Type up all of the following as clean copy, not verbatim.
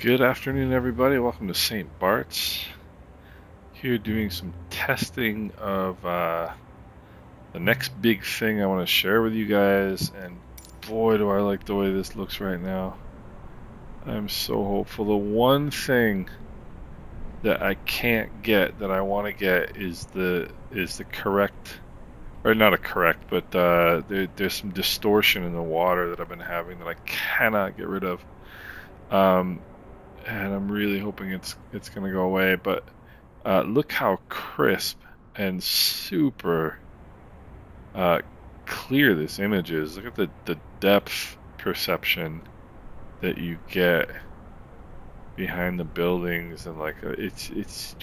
Good afternoon, everybody. Welcome to St. Bart's. Here doing some testing of the next big thing I want to share with you guys. And boy, do I like the way this looks right now. I'm so hopeful. The one thing that I can't get that I want to get is the correct, or not a correct, but there's some distortion in the water that I've been having that I cannot get rid of. And I'm really hoping it's gonna go away. But look how crisp and super clear this image is. Look at the depth perception that you get behind the buildings, and like it's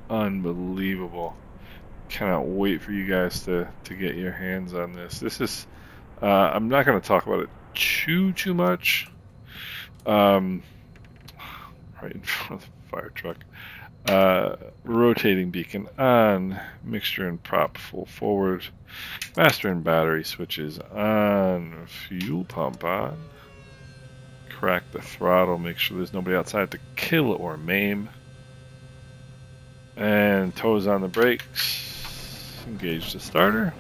unbelievable. Cannot wait for you guys to get your hands on this. This is I'm not going to talk about it too much. Right in front of the fire truck. Rotating beacon on, mixture and prop full forward, master and battery switches on, fuel pump on, crack the throttle, make sure there's nobody outside to kill or maim, and toes on the brakes, engage the starter,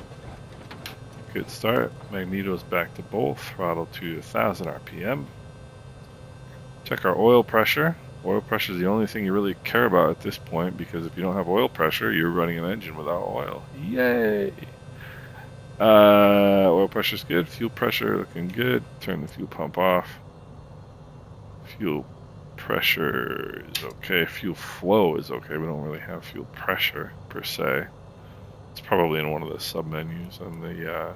good start, magnetos back to both, throttle to 1000 RPM, check our oil pressure. Oil pressure is the only thing you really care about at this point, because if you don't have oil pressure, you're running an engine without oil. Yay! Oil pressure is good. Fuel pressure looking good. Turn the fuel pump off. Fuel pressure is okay. Fuel flow is okay. We don't really have fuel pressure per se. It's probably in one of the sub-menus on the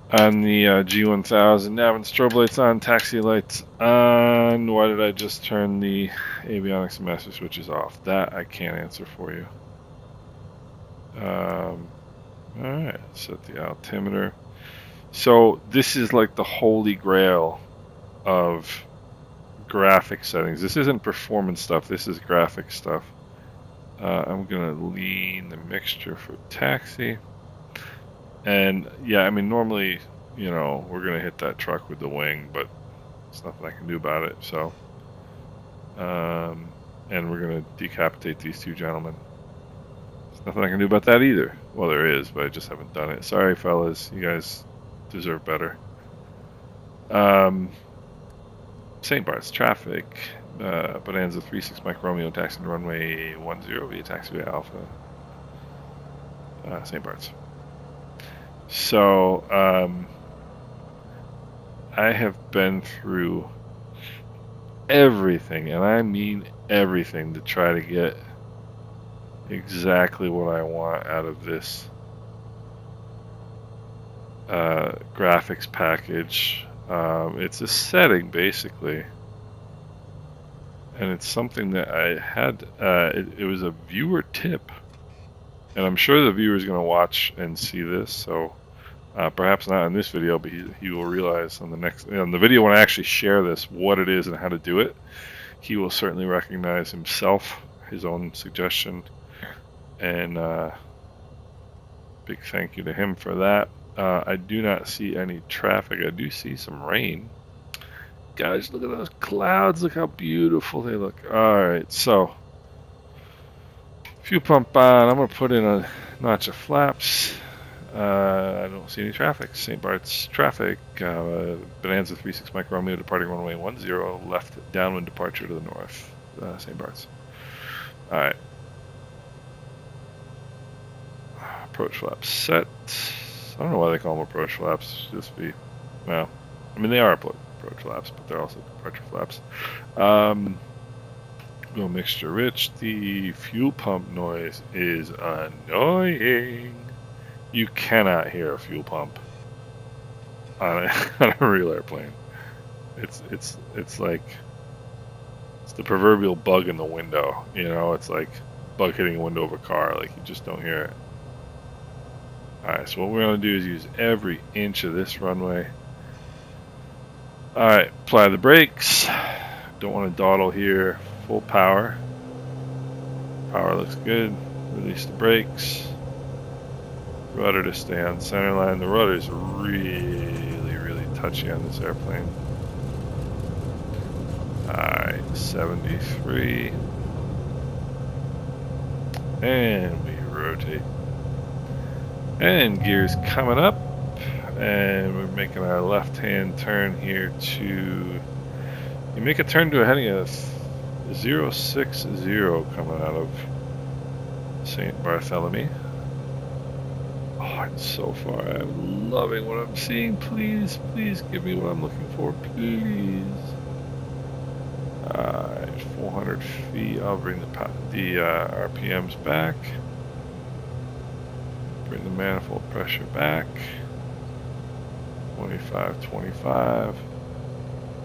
G1000. Nav and strobe lights on, taxi lights on. Why did I just turn the avionics and master switches off? That I can't answer for you. Alright, set the altimeter. So this is like the holy grail of graphic settings. This isn't performance stuff, this is graphic stuff. I'm gonna lean the mixture for taxi. And yeah, I mean, normally, you know, we're gonna hit that truck with the wing, but there's nothing I can do about it. So, and we're gonna decapitate these two gentlemen. There's nothing I can do about that either. Well, there is, but I just haven't done it. Sorry, fellas, you guys deserve better. St. Bart's traffic. Bonanza 36 Mike Romeo taxi to runway 10 via taxiway Alpha. St. Bart's. So, I have been through everything, and I mean everything, to try to get exactly what I want out of this graphics package. It's a setting, basically, and it's something that I had, it was a viewer tip. And I'm sure the viewer is going to watch and see this, so perhaps not in this video, but he will realize on the next, on the video when I actually share this, what it is and how to do it. He will certainly recognize himself, his own suggestion, and big thank you to him for that. I do not see any traffic. I do see some rain. Guys, look at those clouds. Look how beautiful they look. All right, so fuel pump on. I'm going to put in a notch of flaps. I don't see any traffic. St. Bart's traffic. Bonanza 36 Mike Romeo departing runway 10, left downwind departure to the north. St. Bart's. Alright. Approach flaps set. I don't know why they call them approach flaps. Just be, well, I mean, they are approach flaps, but they're also departure flaps. Go mixture rich. The fuel pump noise is annoying. You cannot hear a fuel pump on a real airplane. It's like, it's the proverbial bug in the window. You know, it's like bug hitting a window of a car. Like, you just don't hear it. Alright, so what we're going to do is use every inch of this runway. Alright, apply the brakes. Don't want to dawdle here. Full power. Power looks good. Release the brakes. Rudder to stay on center line. The rudder is really touchy on this airplane. Alright, 73. And we rotate. And gears coming up. And we're making our left-hand turn here to... You make a turn to a heading of 060 coming out of St. Bartholomew. Oh, it's so far. I'm loving what I'm seeing. Please, please give me what I'm looking for. Please. 400 feet. I'll bring the RPMs back. Bring the manifold pressure back. 25, 25.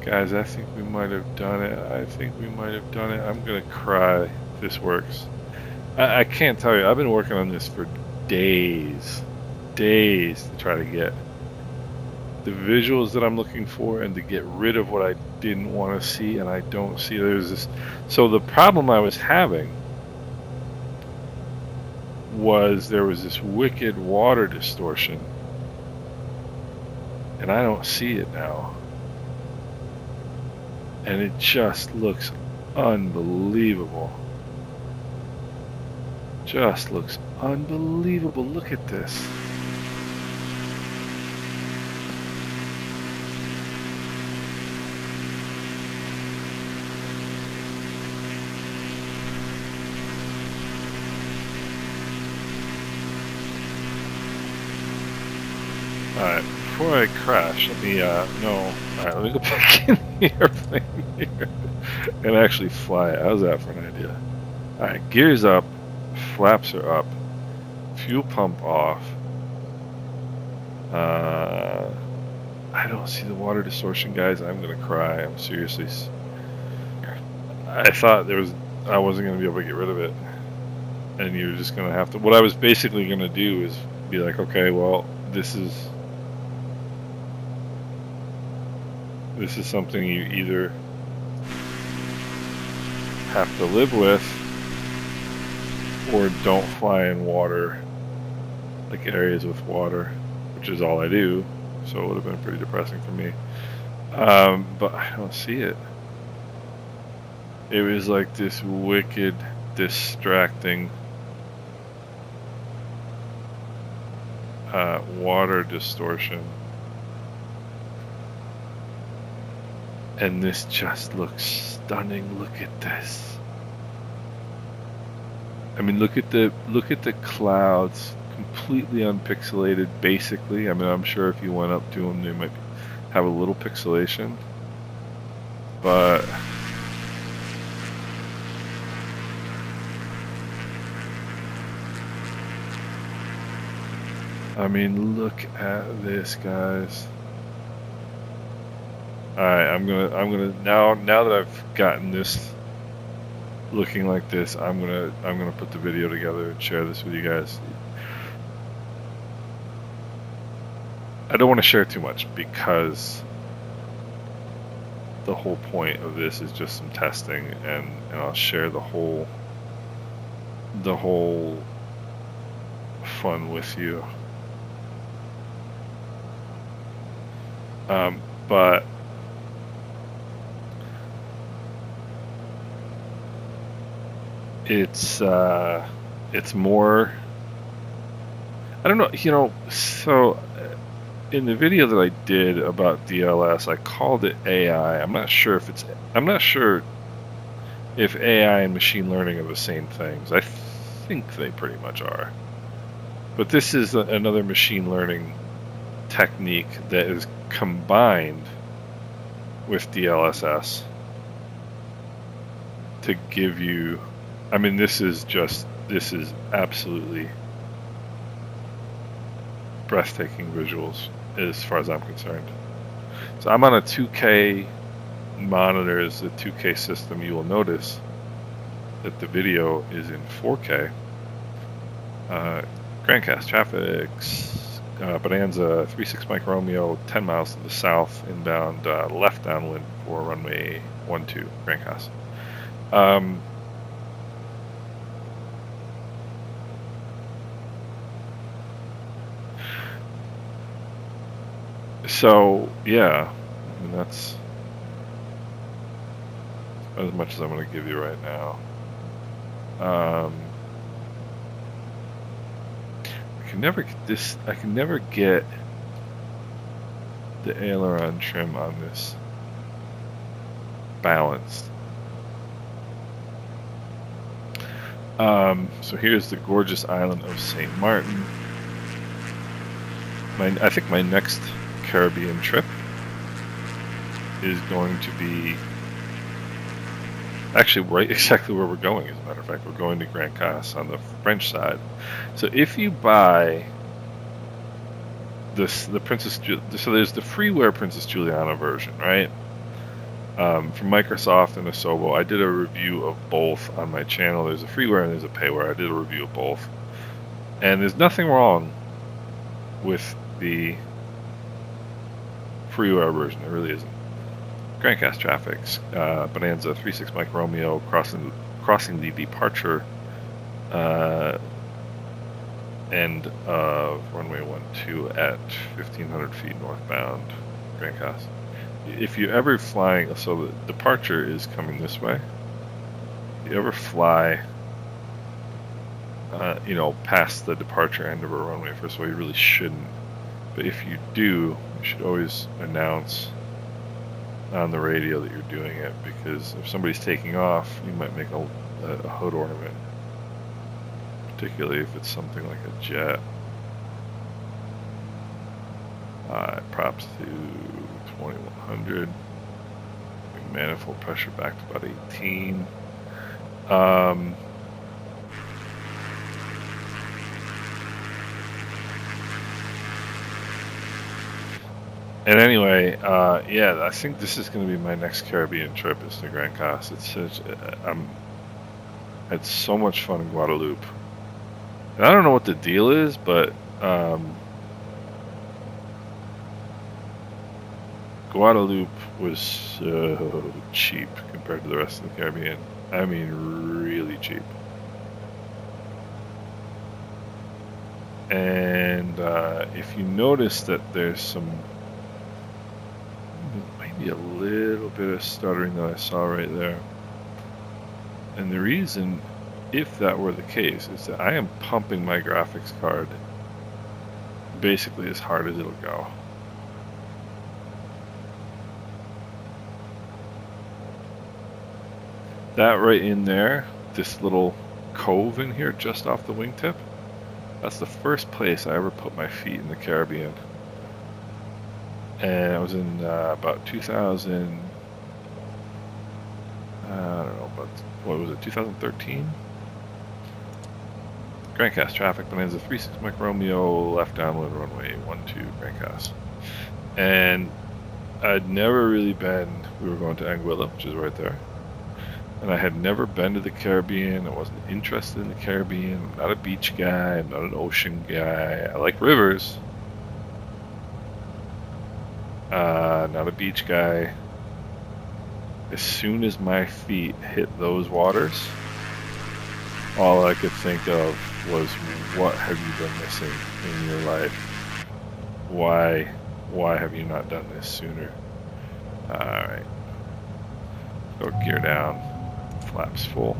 Guys, I think we might have done it. I think we might have done it. I'm going to cry if this works. I can't tell you. I've been working on this for days. Days to try to get the visuals that I'm looking for and to get rid of what I didn't want to see and I don't see. There's this. So the problem I was having was there was this wicked water distortion. And I don't see it now. And it just looks unbelievable. Just looks unbelievable. Look at this. Alright, before I crash, let me, Alright, let me go back in the airplane here and actually fly it. How's that for an idea? Alright, gears up, flaps are up, fuel pump off. I don't see the water distortion, guys. I'm gonna cry. I'm seriously. I thought I wasn't gonna be able to get rid of it, and you're just gonna have to. What I was basically gonna do is be like, okay, well, this is something you either have to live with or don't fly in water, like areas with water, which is all I do, so it would have been pretty depressing for me. But I don't see it. It was like this wicked, distracting water distortion. And this just looks stunning. Look at this. I mean, look at the clouds, completely unpixelated, basically. I mean, I'm sure if you went up to them, they might have a little pixelation, but I mean, look at this, guys. Alright, I'm gonna now that I've gotten this looking like this, I'm gonna put the video together and share this with you guys. I don't want to share too much because the whole point of this is just some testing, and I'll share the whole fun with you. But it's more, I don't know, so in the video that I did about DLS, I called it AI. I'm not sure if AI and machine learning are the same things. I think they pretty much are. But this is another machine learning technique that is combined with DLSS to give you, I mean, this is absolutely breathtaking visuals as far as I'm concerned. So I'm on a 2K monitor, is a 2K system. You will notice that the video is in 4K. Grandcast traffics, Bonanza 36 Mike Romeo, 10 miles to the south, inbound, left downwind for runway 12, Grandcast. So yeah, I mean, that's as much as I'm going to give you right now. I can never get this. I can never get the aileron trim on this balanced. So here's the gorgeous island of St. Martin. I think my next Caribbean trip is going to be actually right exactly where we're going. As a matter of fact, we're going to Grand Casse on the French side. So if you buy this, so there's the freeware Princess Juliana version, right? From Microsoft and Asobo. I did a review of both on my channel. There's a freeware and there's a payware. I did a review of both, and there's nothing wrong with the freeware version. There really isn't. Grand Casse traffic, Bonanza 36 Mike Romeo crossing the departure end of runway 12 at 1,500 feet northbound, Grand Casse. If you're ever flying, so the departure is coming this way. If you ever fly, past the departure end of a runway, first of all, you really shouldn't. But if you do, you should always announce on the radio that you're doing it, because if somebody's taking off, you might make a hood ornament, particularly if it's something like a jet. Props to 2100. Manifold pressure back to about 18. And anyway, yeah, I think this is going to be my next Caribbean trip. Is to Grand Casse. I had so much fun in Guadeloupe. And I don't know what the deal is, but Guadeloupe was so cheap compared to the rest of the Caribbean. I mean, really cheap. And if you notice that there's some, maybe a little bit of stuttering that I saw right there. And the reason, if that were the case, is that I am pumping my graphics card basically as hard as it'll go. That right in there, this little cove in here just off the wingtip, that's the first place I ever put my feet in the Caribbean. And I was in about 2000, I don't know, but what was it, 2013? Grand Casse traffic, Bonanza 36 Mike Romeo, left downwind runway 12, Grand Casse. And I'd never really been, we were going to Anguilla, which is right there. And I had never been to the Caribbean. I wasn't interested in the Caribbean. I'm not a beach guy. I'm not an ocean guy. I like rivers. Not a beach guy. As soon as my feet hit those waters, all I could think of was, what have you been missing in your life? Why have you not done this sooner? Alright. Go gear down. Flaps full.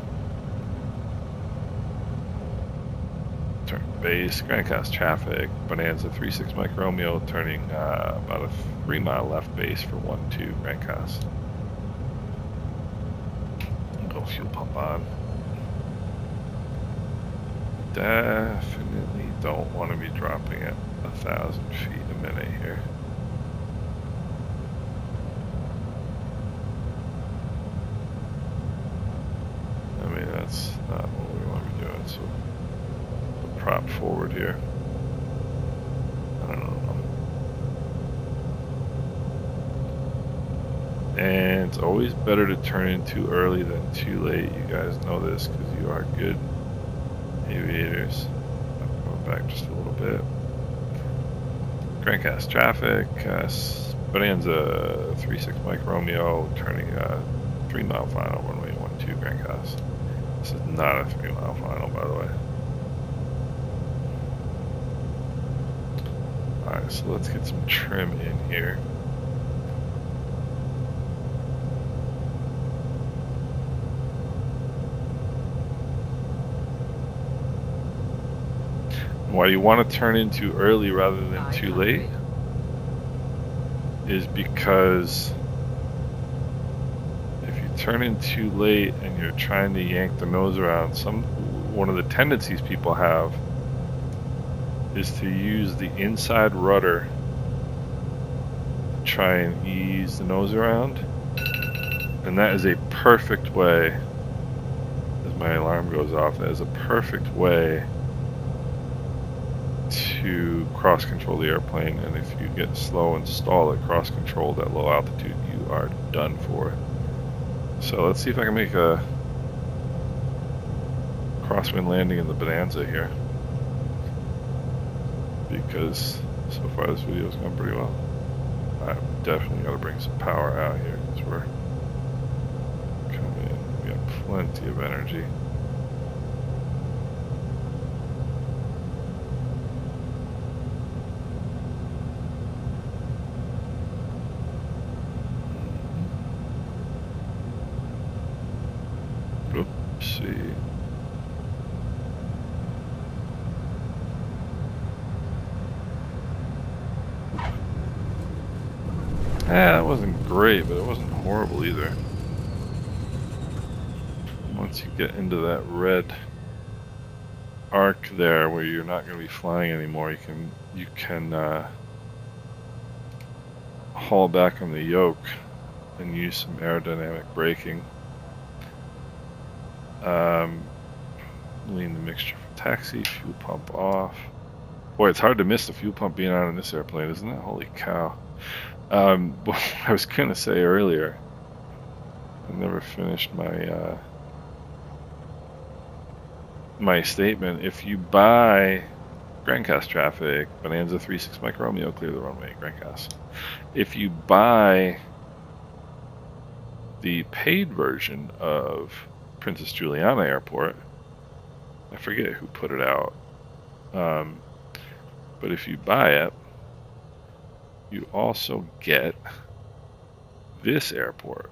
Turn base, Grand Casse traffic, Bonanza 36 Mike Romeo, turning about a 3-mile left base for 12, Grand Casse. Go fuel pump on. Definitely don't want to be dropping at 1,000 feet a minute here. I mean, that's not what we want to be doing, so the prop forward here. I don't know. And it's always better to turn in too early than too late. You guys know this because you are good aviators. I'm going back just a little bit. Grand Casse traffic, Bonanza 36 Mike Romeo, turning 3-mile final, runway 12, Grand Casse. This is not a 3-mile final, by the way. Alright, so let's get some trim in here. Why you want to turn in too early rather than too late is because if you turn in too late and you're trying to yank the nose around, one of the tendencies people have is to use the inside rudder to try and ease the nose around, and that is a perfect way, as my alarm goes off, that is a perfect way to cross control the airplane. And if you get slow and stall at cross control at low altitude, you are done for. So let's see if I can make a crosswind landing in the Bonanza here, because so far this video's gone pretty well. I've definitely got to bring some power out here because we're coming in. We have plenty of energy. See. That wasn't great, but it wasn't horrible either. Once you get into that red arc there where you're not going to be flying anymore, you can haul back on the yoke and use some aerodynamic braking. Lean the mixture for taxi, fuel pump off. Boy, it's hard to miss the fuel pump being on in this airplane, isn't it? Holy cow. What I was going to say earlier, I never finished my my statement. If you buy Grandcast traffic, Bonanza 36 Mike Romeo, clear the runway, Grandcast. If you buy the paid version of Princess Juliana Airport, I forget who put it out, but if you buy it, you also get this airport,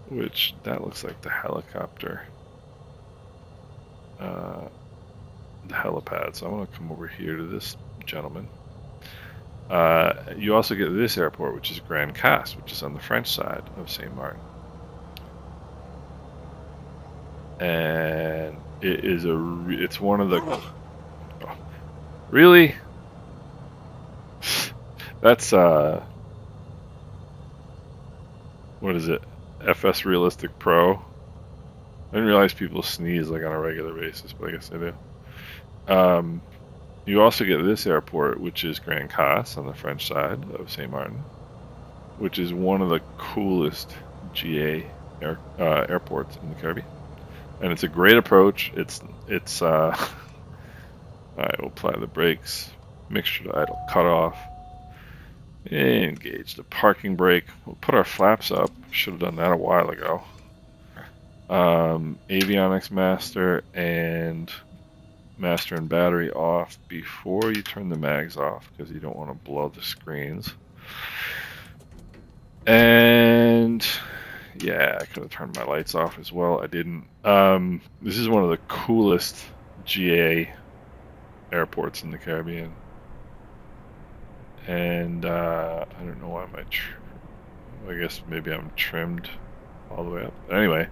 which that looks like the helicopter, the helipad. So I'm going to come over here to this gentleman. You also get this airport, which is Grand Casse, which is on the French side of St. Martin. And it is it's one of the, oh, really? That's, what is it? FS Realistic Pro? I didn't realize people sneeze like on a regular basis, but I guess they do. You also get this airport, which is Grand Casse on the French side of St. Martin, which is one of the coolest GA airports in the Caribbean. And it's a great approach. It's alright, we'll apply the brakes, mixture to idle cutoff, engage the parking brake. We'll put our flaps up. Should have done that a while ago. Avionics master and battery off before you turn the mags off, because you don't want to blow the screens. And yeah, I could have turned my lights off as well. I didn't. This is one of the coolest GA airports in the Caribbean. And I don't know why I guess maybe I'm trimmed all the way up. But anyway,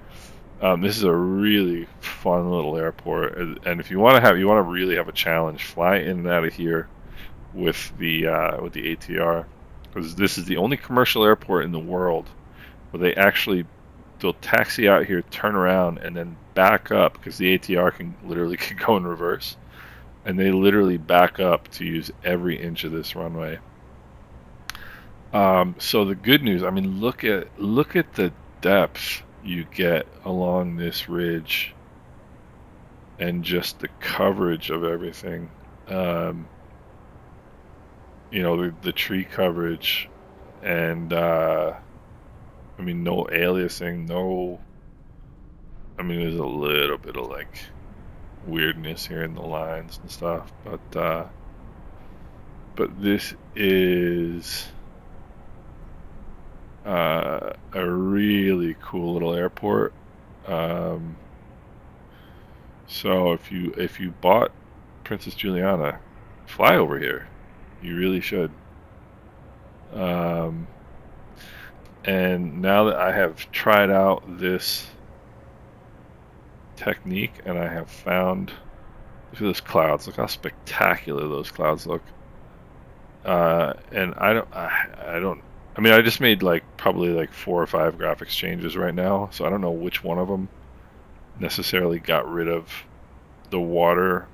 this is a really fun little airport. And if you want to really have a challenge, fly in and out of here with the ATR, because this is the only commercial airport in the world where they'll taxi out here, turn around, and then back up, because the ATR can go in reverse, and they literally back up to use every inch of this runway. So the good news, I mean, look at the depth you get along this ridge, and just the coverage of everything. You know, the tree coverage, and I mean, no aliasing, I mean, there's a little bit of like weirdness here in the lines and stuff, but but this is a really cool little airport. So if you bought Princess Juliana, fly over here. You really should. Um, and now that I have tried out this technique and I have found, look at those clouds. Look how spectacular those clouds look. And I don't. I mean, I just made like probably like 4 or 5 graphics changes right now, so I don't know which one of them necessarily got rid of the water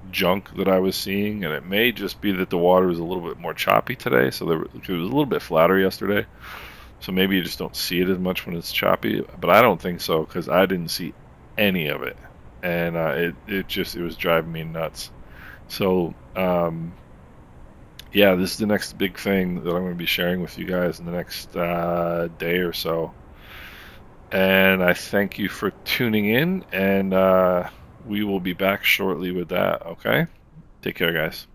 junk that I was seeing, and it may just be that the water was a little bit more choppy today. So it was a little bit flatter yesterday, so maybe you just don't see it as much when it's choppy. But I don't think so because I didn't see any of it, and it was driving me nuts. So yeah, this is the next big thing that I'm going to be sharing with you guys in the next day or so. And I thank you for tuning in, and we will be back shortly with that, okay? Take care, guys.